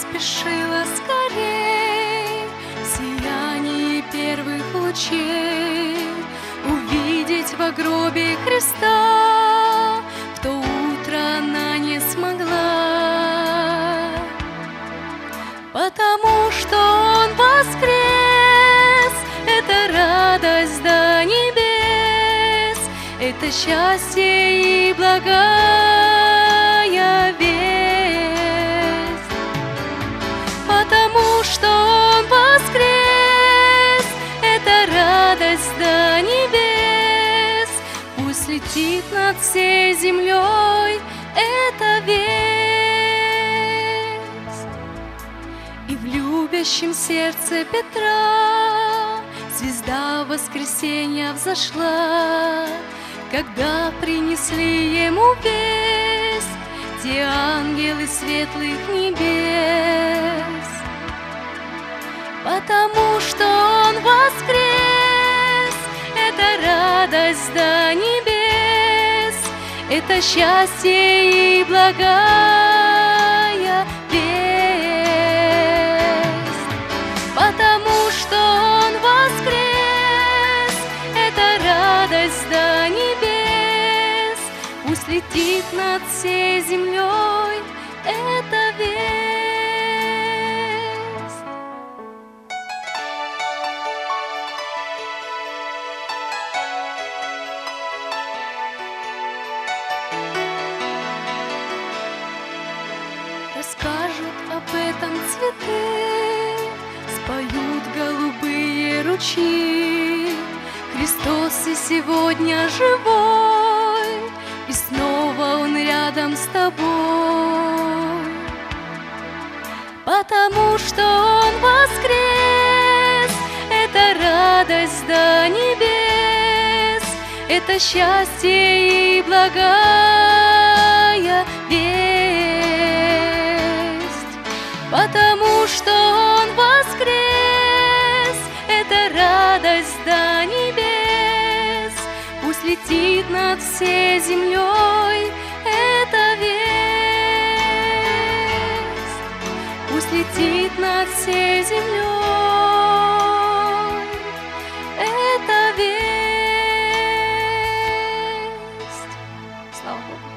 поспешила скорей в сиянии первых лучей увидеть во гробе Христа. В то утро она не смогла, потому что Он воскрес. Это радость до небес, это счастье и благая весть. Потому что Он воскрес, это радость до небес. Пусть летит над всей землей эта весть. И в любящем сердце Петра звезда воскресенья взошла, когда принесли ему весть те ангелы светлых небес. Потому что Он воскрес, это радость до небес, это счастье и благая весть. Потому что Он воскрес, это радость до небес. Пусть летит над всей землей эта весть. Расскажут об этом цветы, споют голубые ручьи. Христос и сегодня живой, и снова Он рядом с тобой. Потому что Он воскрес, это радость до небес, это счастье и благая весть. Потому что Он воскрес, это радость до небес. Пусть летит над всей землей эта весть. Пусть летит над всей землей эта весть. Слава Богу.